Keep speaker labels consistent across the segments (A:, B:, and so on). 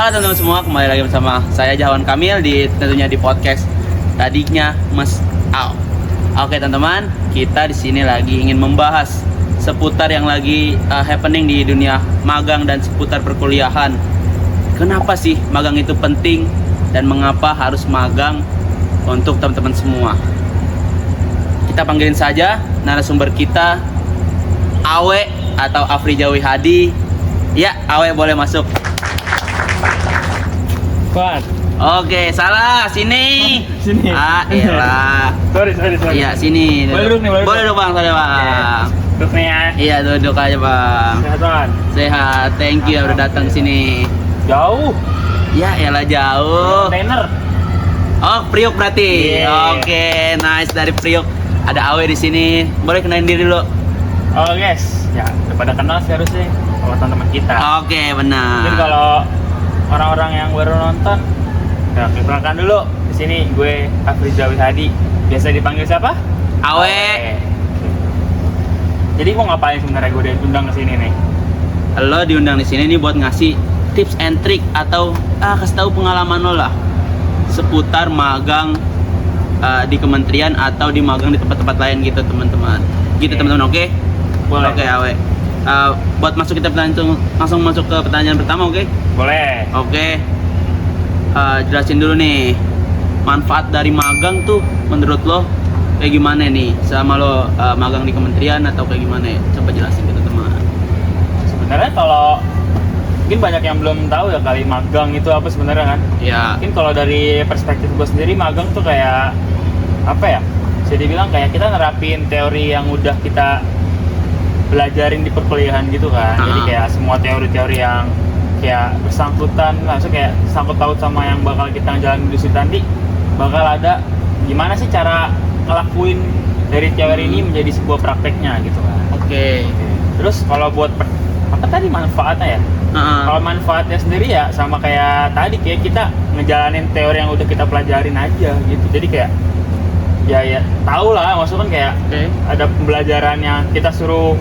A: Halo teman-teman semua, kembali lagi bersama saya Jawan Kamil tentunya di podcast Tadinya Mas Al. Oke teman-teman, kita di sini lagi ingin membahas seputar yang lagi happening di dunia magang dan seputar perkuliahan. Kenapa sih magang itu penting dan mengapa harus magang untuk teman-teman semua? Kita panggilin saja narasumber kita, Awe atau Afrijawi Hadi. Ya, Awe boleh masuk.
B: Kuat.
A: Oke, salah. Sini.
B: Sini.
A: Ah, elah.
B: Sorry.
A: Iya, sini.
B: Boleh duduk nih,
A: Boleh duduk, Bang. Boleh, Bang.
B: Duduk nih ya.
A: Iya, duduk aja, Bang.
B: Sehat, Tuan.
A: Sehat. Thank you udah datang sini.
B: Jauh.
A: Ya, elah jauh.
B: Kontainer.
A: Oh, Priok berarti.
B: Yeah.
A: Oke, nice dari Priok. Ada Awe di sini. Boleh kenalin diri dulu.
B: Oh, guys. Ya, udah pada kenal sih harusnya sama teman-teman kita.
A: Oke, benar.
B: Mungkin kalau orang-orang yang baru nonton, ya perkenalkan dulu. Di sini gue Afrijawi Hadi. Biasa dipanggil siapa?
A: Awe.
B: Jadi mau ngapain sebenarnya gue diundang ke sini nih?
A: Lo diundang di sini nih buat ngasih tips and trick atau kasih tahu pengalaman lo lah seputar magang di kementerian atau di magang di tempat-tempat lain gitu teman-teman. Gitu teman-teman, oke?
B: Boleh.
A: Oke, Awe. Buat masuk kita langsung masuk ke pertanyaan pertama, oke?
B: Boleh.
A: Oke. Jelasin dulu nih manfaat dari magang tuh menurut lo kayak gimana nih sama lo magang di kementerian atau kayak gimana ya? Coba jelasin ke teman.
B: Sebenarnya kalau mungkin banyak yang belum tahu ya kali magang itu apa sebenarnya kan?
A: Ya.
B: Mungkin kalau dari perspektif gue sendiri magang tuh kayak apa ya? Bisa dibilang kayak kita nerapin teori yang udah kita belajarin di perkuliahan gitu kan. Jadi kayak semua teori-teori yang kayak bersangkutan, maksudnya kayak sangkut paut sama yang bakal kita jalanin di nanti, bakal ada gimana sih cara ngelakuin dari teori ini menjadi sebuah prakteknya gitu kan.
A: Oke.
B: Terus kalau buat apa tadi manfaatnya ya? Kalau manfaatnya sendiri ya sama kayak tadi, kayak kita ngejalanin teori yang udah kita pelajarin aja gitu. Jadi kayak ya tau lah, maksudnya kan kayak ada pembelajaran yang kita suruh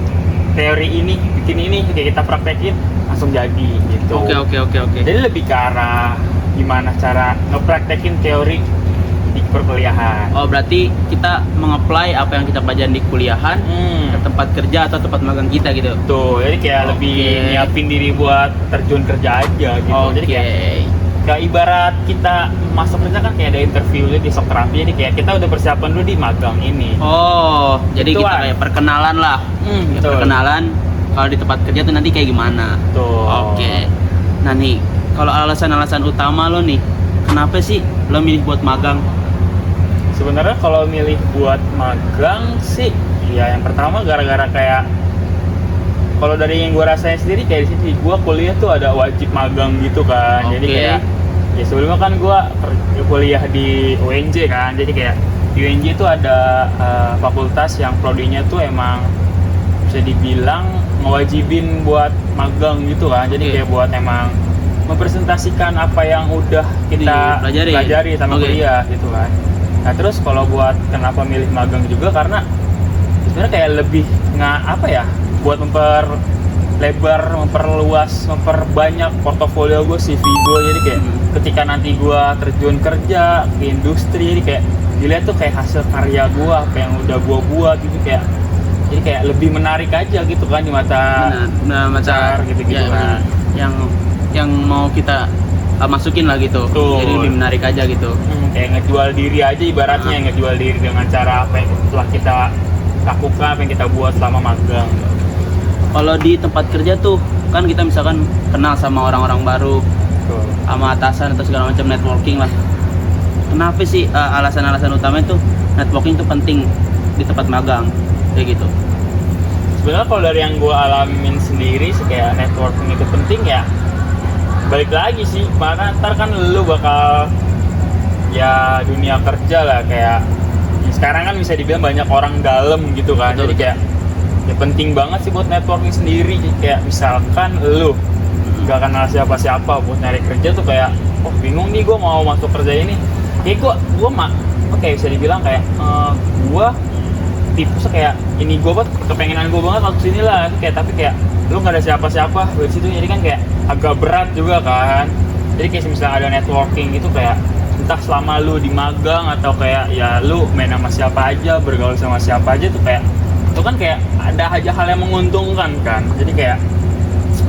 B: teori ini, bikin ini, kayak kita praktekin langsung jadi gitu.
A: Oke.
B: Jadi lebih ke arah gimana cara ngepraktekin teori di perkuliahan.
A: Oh, berarti kita mengapply apa yang kita pelajarin di kuliahan ke tempat kerja atau tempat magang kita gitu.
B: Tuh, jadi kayak lebih nyiapin diri buat terjun kerja aja gitu. Jadi kayak ibarat kita masuk kerja kan kayak ada interview di Sokrapi, jadi kayak kita udah persiapan dulu di magang ini.
A: Oh, jadi
B: Betul,
A: kita kayak perkenalan lah.
B: Betul.
A: Perkenalan kalau di tempat kerja tuh nanti kayak gimana.
B: Tuh.
A: Oke. Nah nih, kalau alasan-alasan utama lo nih, kenapa sih lo milih buat magang?
B: Sebenarnya kalau milih buat magang sih, ya yang pertama gara-gara kayak kalau dari yang gue rasain sendiri kayak di sini gue kuliah tuh ada wajib magang gitu kan. Jadi kayak ya sebelumnya kan gue kuliah di UNJ kan, jadi kayak di UNJ itu ada fakultas yang prodinya tuh emang bisa dibilang ngewajibin buat magang gitu kan. Jadi kayak buat emang mempresentasikan apa yang udah kita pelajari sama kuliah gitu kan. Nah terus kalau buat kenapa milih magang juga karena sebenarnya kayak lebih buat memperluas, memperbanyak portofolio gue, CV gue. Jadi kayak ketika nanti gue terjun kerja ke industri, jadi kayak dilihat tuh kayak hasil karya gue, apa yang udah gue buat gitu, kayak jadi kayak lebih menarik aja gitu kan di mata
A: mata
B: gitu-gitu kan.
A: Yang mau kita masukin lah gitu.
B: Tuh.
A: Jadi lebih menarik aja gitu.
B: Kayak ngejual diri aja ibaratnya, ngejual diri dengan cara apa yang telah kita lakukan, apa yang kita buat selama magang.
A: Kalau di tempat kerja tuh kan kita misalkan kenal sama orang-orang baru, sama atasan atau segala macam, networking lah. Kenapa sih alasan-alasan utama itu networking itu penting di tempat magang kayak gitu?
B: Sebenarnya kalau dari yang gue alamin sendiri sih kayak networking itu penting ya. Balik lagi sih, karena ntar kan lu bakal ya dunia kerja lah, kayak sekarang kan bisa dibilang banyak orang dalam gitu kan.
A: Betul.
B: Jadi kayak ya penting banget sih buat networking sendiri. Kayak misalkan lu gak kenal siapa-siapa buat nyari kerja tuh kayak bingung nih gue mau masuk kerja ini, kayak gue bisa dibilang kayak gue tipsnya kayak ini, gue kepengenan gue banget waktu sini lah kayak, tapi kayak lu nggak ada siapa-siapa di situ, jadi kan kayak agak berat juga kan. Jadi kayak misalnya ada networking gitu, kayak entah selama lu di magang atau kayak ya lu main sama siapa aja, bergaul sama siapa aja tuh kayak itu kan kayak ada aja hal yang menguntungkan kan. Jadi kayak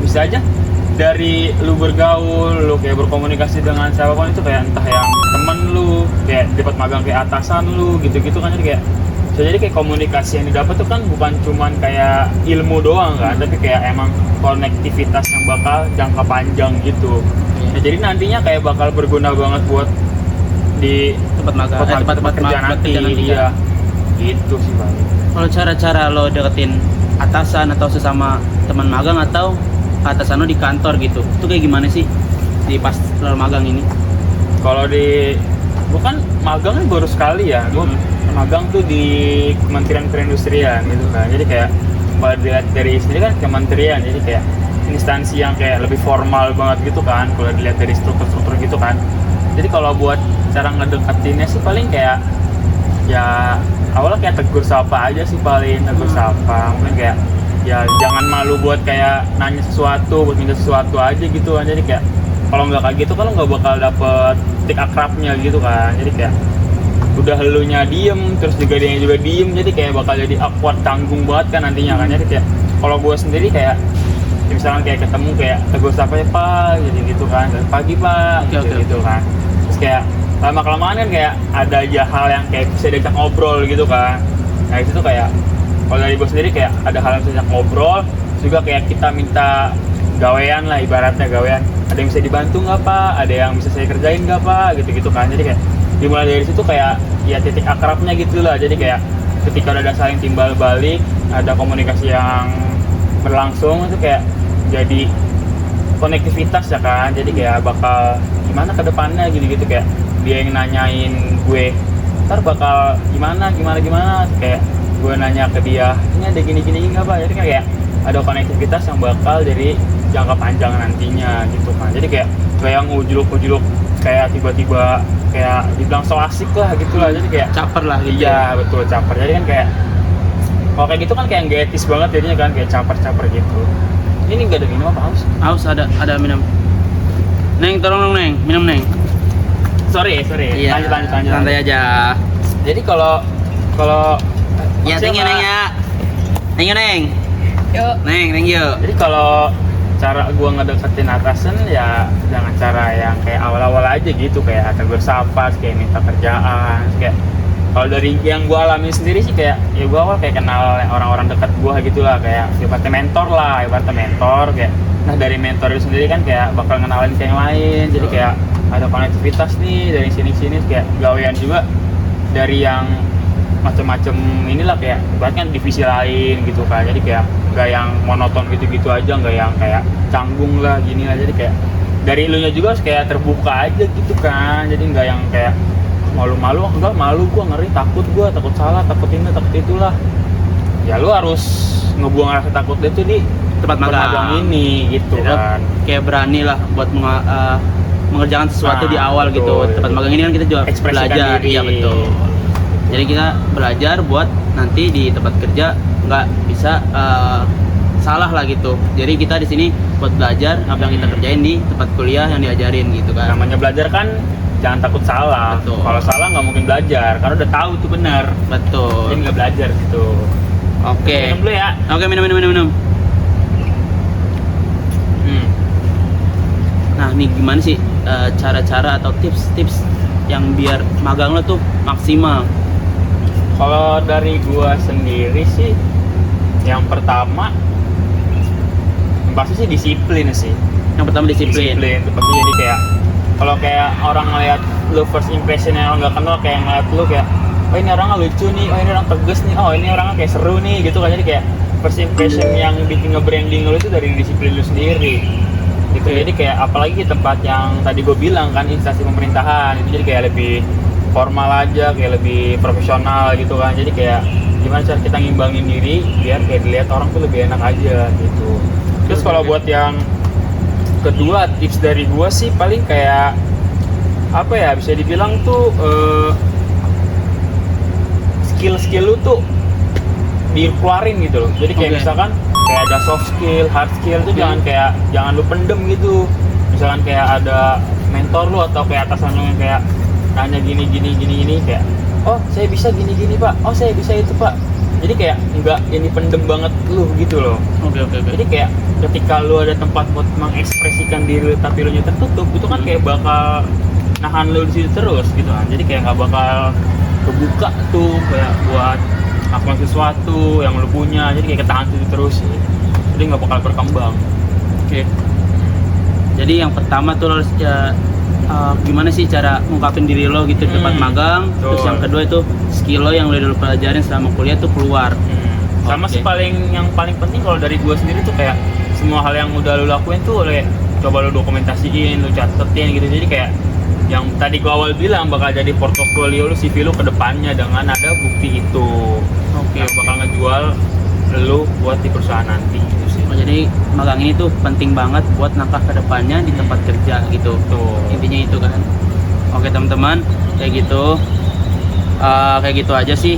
B: bisa aja dari lu bergaul, lu kayak berkomunikasi dengan siapapun itu kayak entah yang temen lu, kayak dapat magang kayak atasan lu gitu-gitu kan. Jadi kayak jadi kayak komunikasi yang didapat tuh kan bukan cuman kayak ilmu doang kan, tapi kayak emang konektivitas yang bakal jangka panjang gitu. Nah, jadi nantinya kayak bakal berguna banget buat di
A: tempat magang, tempat
B: kerja nanti. Iya, gitu sih Bang.
A: Kalau cara-cara lo deketin atasan atau sesama teman magang atau atasan lo di kantor gitu, itu kayak gimana sih di pas lo magang ini?
B: Kalau di gua kan magangnya baru sekali ya, gua magang tuh di Kementerian Perindustrian gitu kan. Jadi kayak kalau dilihat dari sini kan kementerian, jadi kayak instansi yang kayak lebih formal banget gitu kan kalau dilihat dari struktur-struktur gitu kan. Jadi kalau buat cara ngedeketinnya sih paling kayak ya awalnya kayak tegur sapa aja sih, paling tegur sapa. Mungkin kayak ya jangan malu buat kayak nanya sesuatu, buat minta sesuatu aja gitu kan. Jadi kayak kalau nggak kayak gitu kalau nggak bakal dapet titik akrabnya gitu kan. Jadi kayak udah elunya diem, terus juga dia juga diem, jadi kayak bakal jadi awkward, tanggung banget kan nantinya kan. Jadi kayak kalau gue sendiri kayak misalnya kayak ketemu kayak tegur sapa ya Pak, jadi gitu kan, pagi Pak, gitu kan. Terus kayak lama kelamaan kan kayak ada aja hal yang kayak bisa diajak ngobrol gitu kan. Nah itu tuh kayak kalau dari gue sendiri kayak ada hal yang bisa diajak ngobrol, juga kayak kita minta gawean lah, ibaratnya gawean, ada yang bisa dibantu nggak Pak, ada yang bisa saya kerjain nggak Pak, gitu-gitu kan. Jadi kayak dimulai dari situ kayak ya titik akrabnya gitu lah. Jadi kayak ketika udah ada saling timbal balik, ada komunikasi yang berlangsung, itu kayak jadi konektivitas ya kan. Jadi kayak bakal gimana ke depannya gitu-gitu, kayak dia yang nanyain gue ntar bakal gimana kayak gue nanya ke dia ini ada gini nggak Pak. Jadi kayak ada konektivitas yang bakal dari jangka panjang nantinya gitu kan. Jadi kayak yang ujuluk kayak tiba-tiba kayak dibilang so asik lah gitu lah. Jadi kayak
A: Caper lah gitu.
B: iya betul, caper. Jadi kan kayak kalau kayak gitu kan kayak nggak etis banget jadinya kan, kayak caper gitu. Ini nggak ada minum apa?
A: Haus ada minum. Neng tolong dong Neng, minum Neng.
B: Sorry.
A: Iya,
B: Lanjut.
A: santai aja.
B: Jadi kalau
A: Ya thank you Neng ya. Thank you Neng.
C: Yuk.
A: Neng, thank you.
B: Jadi kalau cara gua ngedeketin atasan ya jangan cara yang kayak awal-awal aja gitu, kayak tegur sapa, kayak minta kerjaan, kayak kalau dari yang gua alami sendiri sih kayak ya gua awal kayak kenal orang-orang dekat gua gitulah, kayak ibaratnya mentor kayak nah dari mentor itu sendiri kan kayak bakal ngenalin ke yang lain. Jadi kayak ada konektivitas nih dari sini kayak gawean juga dari yang macam-macam inilah, kayak bahkan divisi lain gitu kan. Jadi kayak nggak yang monoton gitu aja, nggak yang kayak canggung lah gini lah. Jadi kayak dari elunya juga harus kayak terbuka aja gitu kan. Jadi nggak yang kayak malu-malu, enggak malu gua, ngeri, takut salah, takut ini takut itulah. Ya lu harus ngebuang rasa takut itu di
A: Tempat magang
B: ini gitu kan.
A: Kayak berani lah buat mengerjakan sesuatu di awal
B: betul.
A: gitu. Tempat magang ini kan kita juga
B: Ekspresikan
A: belajar.
B: diri.
A: Iya betul. Jadi kita belajar buat nanti di tempat kerja nggak bisa salah lah gitu. Jadi kita di sini buat belajar apa yang kita kerjain di tempat kuliah yang diajarin gitu kan.
B: Namanya belajar kan jangan takut salah.
A: Betul.
B: Kalau salah nggak mungkin belajar karena udah tahu itu benar.
A: Betul.
B: Jadi nggak belajar gitu.
A: Oke.
B: Minum dulu ya.
A: Oke, minum. Nah, nih gimana sih cara-cara atau tips-tips yang biar magang lo tuh maksimal?
B: Kalau dari gua sendiri sih, yang pertama pasti sih disiplin sih.
A: Yang pertama disiplin.
B: Itu pasti. Jadi kayak kalau kayak orang ngeliat lu first impression yang nggak kenal, kayak ngeliat lu kayak oh ini orangnya lucu nih, oh ini orang tegas nih, oh ini orangnya kayak seru nih gitu kan. Jadi kayak first impression yang bikin nge-branding lu itu dari disiplin lu sendiri gitu. Jadi kayak apalagi di tempat yang tadi gue bilang kan, instansi pemerintahan itu, jadi kayak lebih formal aja, kayak lebih profesional gitu kan. Jadi kayak gimana cara kita ngimbangin diri biar kayak dilihat orang tuh lebih enak aja gitu. Terus kalau buat yang kedua, tips dari gue sih paling kayak apa ya, bisa dibilang tuh skill lu tuh dikeluarin gitu loh. Jadi kayak misalkan kayak ada soft skill, hard skill itu jangan lu pendem gitu. Misalkan kayak ada mentor lu atau kayak atasan lu yang kayak nanya gini kayak, oh saya bisa gini pak, oh saya bisa itu pak. Jadi kayak nggak ini pendem banget lu gitu loh.
A: Oke.
B: Jadi kayak ketika lu ada tempat buat mengekspresikan diri lu, tapi lu nya tertutup, itu kan kayak bakal nahan lu di situ terus gitu kan. Jadi kayak nggak bakal kebuka tuh kayak buat melakukan sesuatu yang lu punya. Jadi kayak ketahan situ terus sih. Jadi nggak bakal berkembang.
A: Oke. Jadi yang pertama tuh lo harus gimana sih cara ngungkapin diri lo gitu di tempat magang. Terus yang kedua itu skill lo yang lo udah pelajarin selama kuliah tuh keluar.
B: Sama
A: Oke.
B: sih yang paling penting kalau dari gua sendiri tuh kayak semua hal yang udah lu lakuin tuh kayak coba lu dokumentasiin, lu catetin gitu. Jadi kayak yang tadi gua awal bilang bakal jadi portofolio lu, CV lu ke depannya dengan ada bukti itu.
A: Oke.
B: Yang bakal ngejual lu buat di perusahaan nanti gitu sih.
A: Oh, jadi magang ini tuh penting banget buat langkah ke depannya di tempat kerja gitu.
B: Tuh.
A: Intinya itu kan. Oke teman-teman, kayak gitu. Kayak gitu aja sih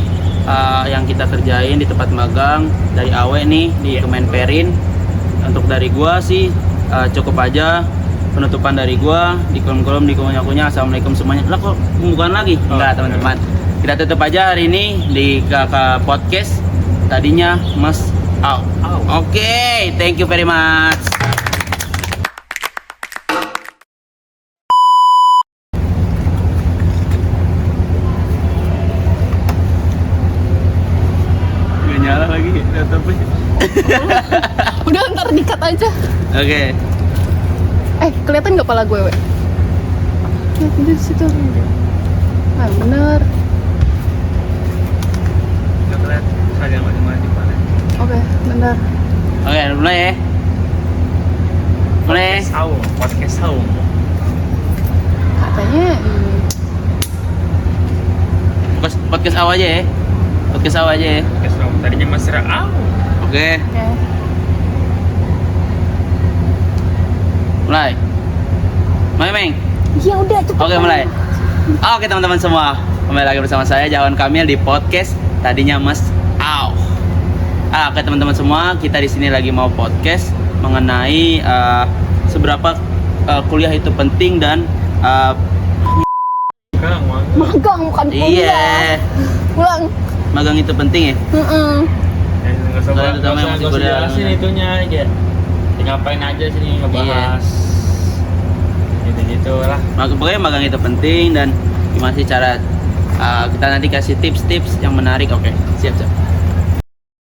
A: yang kita kerjain di tempat magang dari Awe nih di Kemenperin. Untuk dari gua sih cukup aja. Penutupan dari gua di kolom-kolom di kunyah-kunyah. Assalamualaikum semuanya. Lah kok pembukaan lagi? Enggak teman-teman. Kita tutup aja hari ini di Kakak Podcast. Tadinya Mas Au. Oke, thank you very much. Gak nyala lagi laptopnya.
C: Udah ntar di-cut aja.
A: Oke.
C: Kelihatan nggak pala gue, we? Lihat di situ. Ah, bener.
A: Gak kelihatan. Ada mati-mati paling.
C: Oke, bener.
A: Oke, mulai ya. Mulai.
B: Podcast Saung.
C: Katanya
A: Podcast awal aja ya. Podcast awal aja ya.
B: Podcast Saung. Tadinya Mas Raau.
A: Oke,
C: oke.
A: mulai. Mulai, Meng.
C: Ya udah cepet.
A: Oke, mulai. Oke, teman-teman semua. Kembali lagi bersama saya Jawan Kamil di podcast Tadinya Mas Au. Oke, teman-teman semua, kita di sini lagi mau podcast mengenai seberapa kuliah itu penting dan
C: Magang bukan kuliah.
A: iya,
C: Pulang.
A: magang itu penting ya.
B: Nggak usah
A: Nggak ada yang masih kuliah.
B: jelasin itunya aja. Ngapain aja sih ngebahas gitu-gitu lah.
A: Pokoknya magang itu penting dan gimana sih cara kita nanti kasih tips-tips yang menarik. Oke, siap.